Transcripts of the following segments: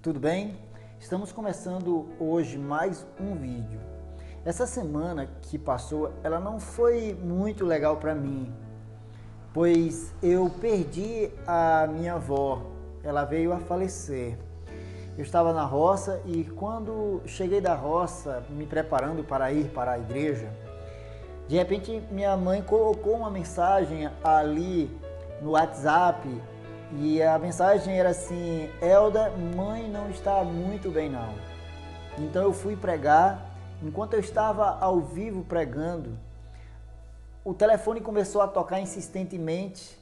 tudo bem? Estamos começando hoje mais um vídeo. Essa semana que passou, ela não foi muito legal para mim, pois eu perdi a minha avó, ela veio a falecer. Eu estava na roça e quando cheguei da roça, me preparando para ir para a igreja, de repente minha mãe colocou uma mensagem ali no WhatsApp e a mensagem era assim: Elda, mãe não está muito bem não. Então eu fui pregar. Enquanto eu estava ao vivo pregando, o telefone começou a tocar insistentemente.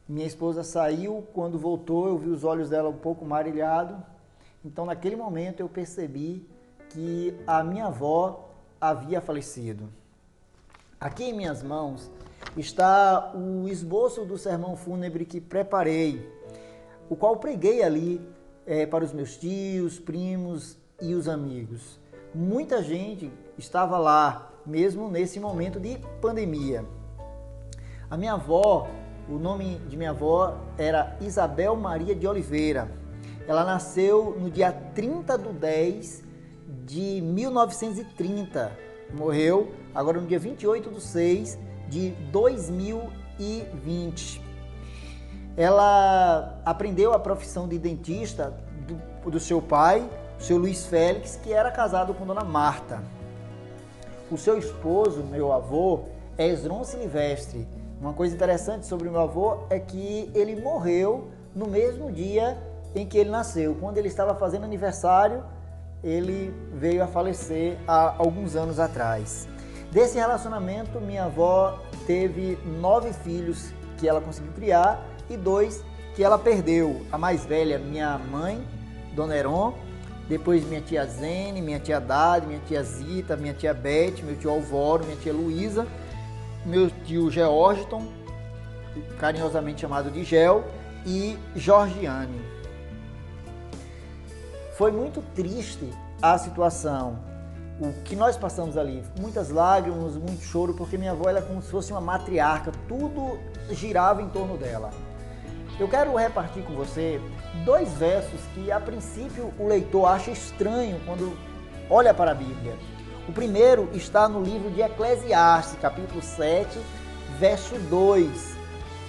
Minha esposa saiu, quando voltou eu vi os olhos dela um pouco marejados. Então naquele momento eu percebi que a minha avó havia falecido. Aqui em minhas mãos está o esboço do sermão fúnebre que preparei, o qual preguei ali para os meus tios, primos e os amigos. Muita gente estava lá, mesmo nesse momento de pandemia. A minha avó, o nome de minha avó era Isabel Maria de Oliveira. Ela nasceu no dia 30/10 de 1930. Morreu agora no dia 28/6 de 2020. Ela aprendeu a profissão de dentista do seu pai, o seu Luiz Félix, que era casado com Dona Marta. O seu esposo, meu avô, é Esdron Silvestre. Uma coisa interessante sobre o meu avô é que ele morreu no mesmo dia em que ele nasceu. Quando ele estava fazendo aniversário, ele veio a falecer há alguns anos atrás. Desse relacionamento, minha avó teve 9 filhos que ela conseguiu criar e 2 que ela perdeu. A mais velha, minha mãe, Dona Heron, depois minha tia Zene, minha tia Dade, minha tia Zita, minha tia Bete, meu tio Alvoro, minha tia Luísa, meu tio Georgiton, carinhosamente chamado de Gel, e Georgiane. Foi muito triste a situação. O que nós passamos ali, muitas lágrimas, muito choro, porque minha avó era como se fosse uma matriarca, tudo girava em torno dela. Eu quero repartir com você 2 versos que a princípio o leitor acha estranho quando olha para a Bíblia. O primeiro está no livro de Eclesiastes, capítulo 7, verso 2,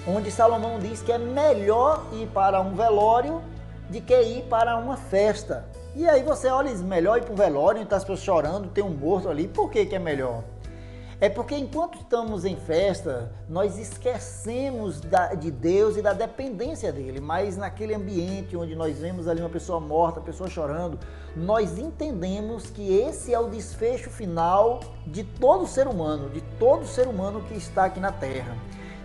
onde Salomão diz que é melhor ir para um velório do que ir para uma festa. E aí você olha, melhor ir para um velório, onde está as pessoas chorando, tem um morto ali. Por que é melhor? É porque enquanto estamos em festa, nós esquecemos de Deus e da dependência dele. Mas naquele ambiente onde nós vemos ali uma pessoa morta, a pessoa chorando, nós entendemos que esse é o desfecho final de todo ser humano que está aqui na Terra.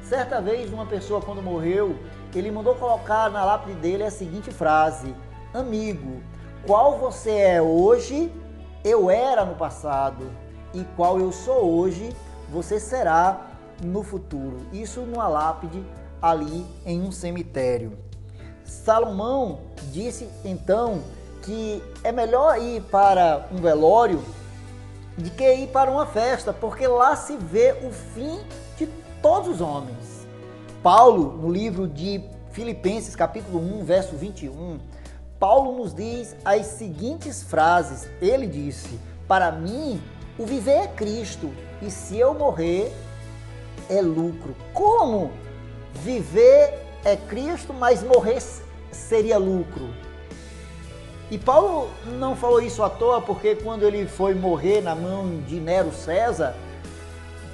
Certa vez, uma pessoa, quando morreu, ele mandou colocar na lápide dele a seguinte frase: amigo, qual você é hoje, eu era no passado, e qual eu sou hoje, você será no futuro. Isso numa lápide ali em um cemitério. Salomão disse então que é melhor ir para um velório do que ir para uma festa, porque lá se vê o fim de todos os homens. Paulo, no livro de Filipenses, capítulo 1, verso 21, Paulo nos diz as seguintes frases. Ele disse: para mim, o viver é Cristo, e se eu morrer, é lucro. Como? Viver é Cristo, mas morrer seria lucro. E Paulo não falou isso à toa, porque quando ele foi morrer na mão de Nero César,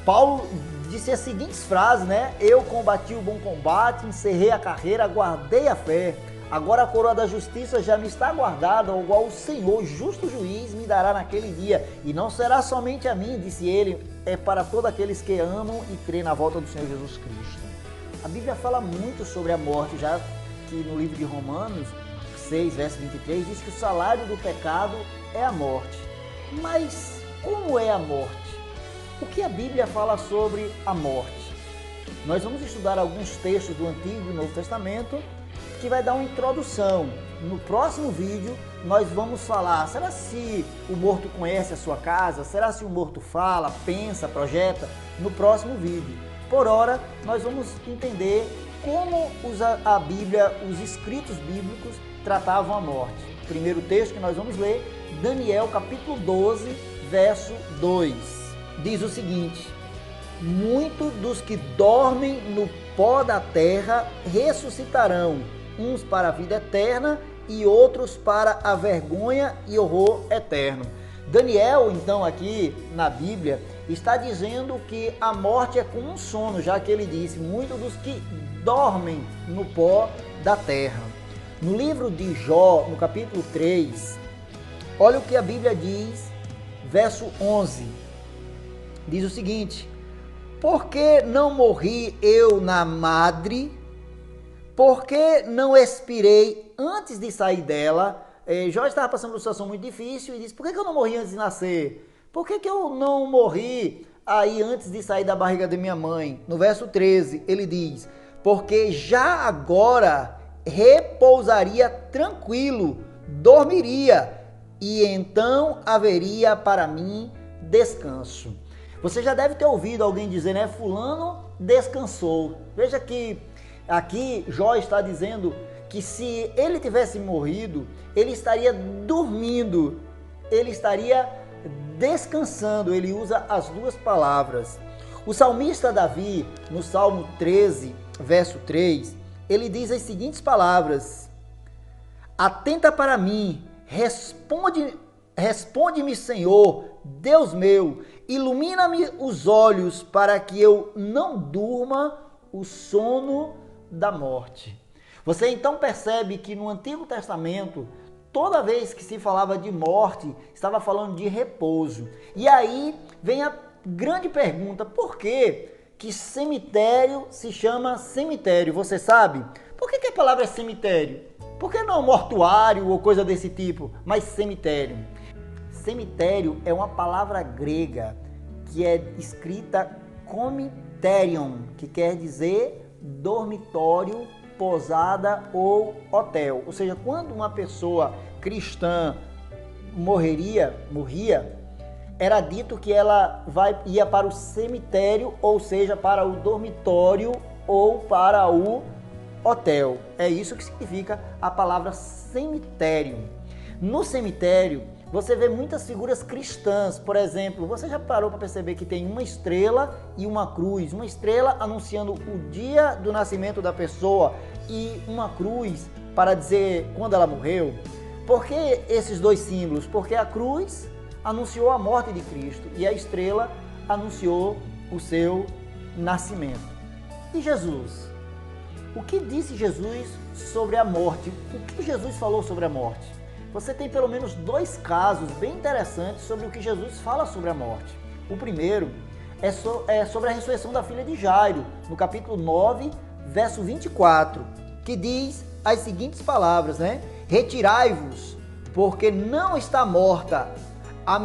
Paulo disse as seguintes frases, né? Eu combati o bom combate, encerrei a carreira, guardei a fé. Agora a coroa da justiça já me está guardada, ao qual o Senhor, justo juiz, me dará naquele dia. E não será somente a mim, disse ele, é para todos aqueles que amam e creem na volta do Senhor Jesus Cristo. A Bíblia fala muito sobre a morte, já que no livro de Romanos 6, verso 23, diz que o salário do pecado é a morte. Mas como é a morte? O que a Bíblia fala sobre a morte? Nós vamos estudar alguns textos do Antigo e Novo Testamento que vai dar uma introdução. No próximo vídeo nós vamos falar, será se o morto conhece a sua casa? Será se o morto fala, pensa, projeta? No próximo vídeo. Por ora, nós vamos entender como a Bíblia, os escritos bíblicos tratavam a morte. primeiro texto que nós vamos ler, Daniel capítulo 12, verso 2. Diz o seguinte: muitos dos que dormem no pó da terra ressuscitarão, uns para a vida eterna e outros para a vergonha e horror eterno. Daniel, então, aqui na Bíblia, está dizendo que a morte é como um sono, já que ele disse, muitos dos que dormem no pó da terra. No livro de Jó, no capítulo 3, olha o que a Bíblia diz, verso 11. Diz o seguinte: por que não morri eu na madre? Por que não expirei antes de sair dela? Jó estava passando por uma situação muito difícil e disse, por que eu não morri antes de nascer? Por que eu não morri aí antes de sair da barriga da minha mãe? No verso 13, ele diz, porque já agora repousaria tranquilo, dormiria, e então haveria para mim descanso. Você já deve ter ouvido alguém dizer, né? Fulano descansou. Veja que aqui Jó está dizendo que se ele tivesse morrido, ele estaria dormindo, ele estaria descansando. Ele usa as duas palavras. O salmista Davi, no Salmo 13, verso 3, ele diz as seguintes palavras: atenta para mim, responde-me, Senhor, Deus meu, ilumina-me os olhos para que eu não durma o sono da morte. Você então percebe que no Antigo Testamento, toda vez que se falava de morte, estava falando de repouso. E aí vem a grande pergunta, por que cemitério se chama cemitério? Você sabe? Por que a palavra é cemitério? Por que não mortuário ou coisa desse tipo, mas cemitério? Cemitério é uma palavra grega que é escrita comiterion, que quer dizer dormitório, pousada ou hotel. Ou seja, quando uma pessoa cristã morria, era dito que ela ia para o cemitério, ou seja, para o dormitório ou para o hotel. É isso que significa a palavra cemitério. No cemitério, você vê muitas figuras cristãs. Por exemplo, você já parou para perceber que tem uma estrela e uma cruz? Uma estrela anunciando o dia do nascimento da pessoa e uma cruz para dizer quando ela morreu. Por que esses dois símbolos? Porque a cruz anunciou a morte de Cristo e a estrela anunciou o seu nascimento. E Jesus? O que disse Jesus sobre a morte? O que Jesus falou sobre a morte? Você tem pelo menos dois casos bem interessantes sobre o que Jesus fala sobre a morte. O primeiro é sobre a ressurreição da filha de Jairo, no capítulo 9, verso 24, que diz as seguintes palavras, né? Retirai-vos, porque não está morta a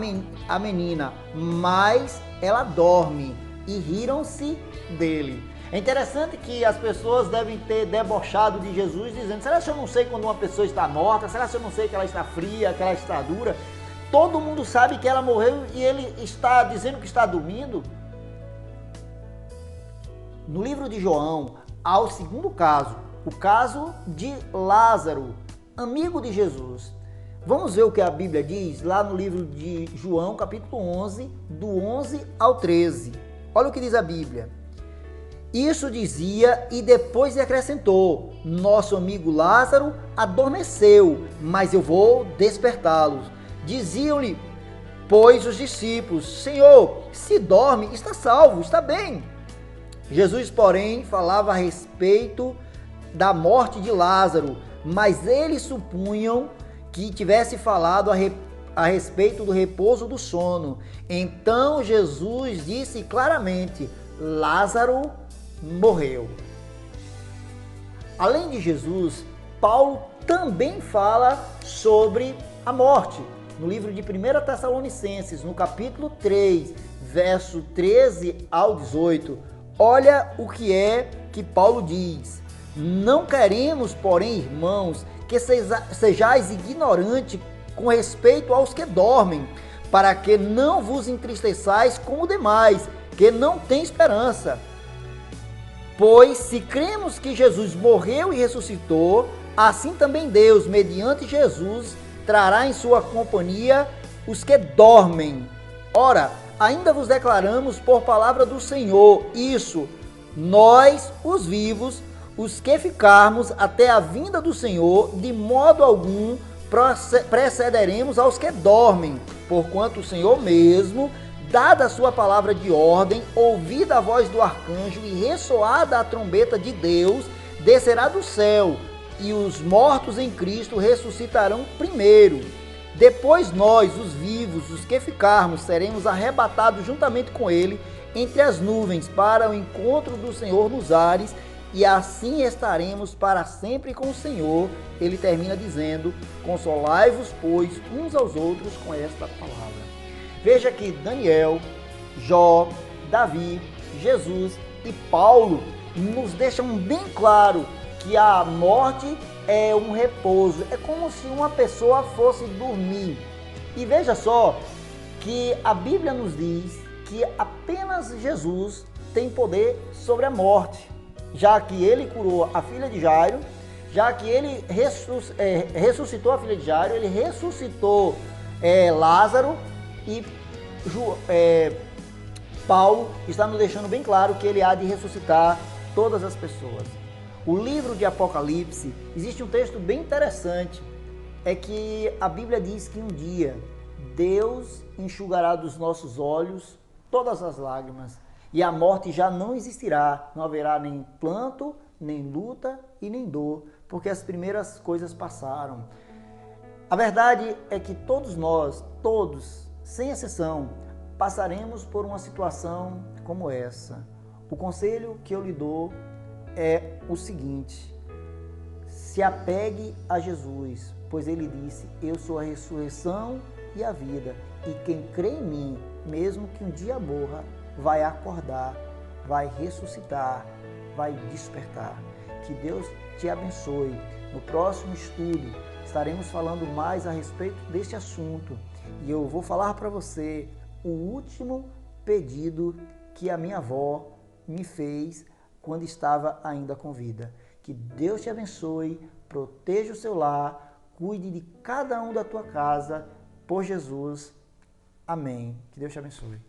menina, mas ela dorme. E riram-se dele. É interessante que as pessoas devem ter debochado de Jesus, dizendo, será que eu não sei quando uma pessoa está morta? Será que eu não sei que ela está fria, que ela está dura? Todo mundo sabe que ela morreu e ele está dizendo que está dormindo? No livro de João, há o segundo caso, o caso de Lázaro, amigo de Jesus. Vamos ver o que a Bíblia diz lá no livro de João, capítulo 11, do 11 ao 13. Olha o que diz a Bíblia. Isso dizia e depois acrescentou, nosso amigo Lázaro adormeceu, mas eu vou despertá-lo. Diziam-lhe, pois, os discípulos, Senhor, se dorme, está salvo, está bem. Jesus, porém, falava a respeito da morte de Lázaro, mas eles supunham que tivesse falado a respeito do repouso do sono. Então Jesus disse claramente, Lázaro morreu. Além de Jesus, Paulo também fala sobre a morte. No livro de 1 Tessalonicenses, no capítulo 3, verso 13 ao 18, olha o que é que Paulo diz. Não queremos, porém, irmãos, que sejais ignorantes com respeito aos que dormem, para que não vos entristeçais como demais, que não têm esperança. Pois se cremos que Jesus morreu e ressuscitou, assim também Deus, mediante Jesus, trará em sua companhia os que dormem. Ora, ainda vos declaramos por palavra do Senhor, isso, nós, os vivos, os que ficarmos até a vinda do Senhor, de modo algum precederemos aos que dormem, porquanto o Senhor mesmo, dada a sua palavra de ordem, ouvida a voz do arcanjo e ressoada a trombeta de Deus, descerá do céu, e os mortos em Cristo ressuscitarão primeiro. Depois nós, os vivos, os que ficarmos, seremos arrebatados juntamente com ele entre as nuvens para o encontro do Senhor nos ares, e assim estaremos para sempre com o Senhor. Ele termina dizendo: consolai-vos, pois, uns aos outros com esta palavra. Veja que Daniel, Jó, Davi, Jesus e Paulo nos deixam bem claro que a morte é um repouso, é como se uma pessoa fosse dormir. E veja só que a Bíblia nos diz que apenas Jesus tem poder sobre a morte, já que ele curou a filha de Jairo, já que ele ressuscitou a filha de Jairo, ele ressuscitou Lázaro, e Paulo está nos deixando bem claro que ele há de ressuscitar todas as pessoas. O livro de Apocalipse, existe um texto bem interessante, é que a Bíblia diz que um dia Deus enxugará dos nossos olhos todas as lágrimas, e a morte já não existirá, não haverá nem pranto, nem luta e nem dor, porque as primeiras coisas passaram. A verdade é que todos nós, todos, sem exceção, passaremos por uma situação como essa. O conselho que eu lhe dou é o seguinte: se apegue a Jesus, pois ele disse: eu sou a ressurreição e a vida, e quem crê em mim, mesmo que um dia morra, vai acordar, vai ressuscitar, vai despertar. Que Deus te abençoe. No próximo estudo estaremos falando mais a respeito deste assunto, e eu vou falar para você o último pedido que a minha avó me fez quando estava ainda com vida. Que Deus te abençoe, proteja o seu lar, cuide de cada um da tua casa, por Jesus. Amém. Que Deus te abençoe.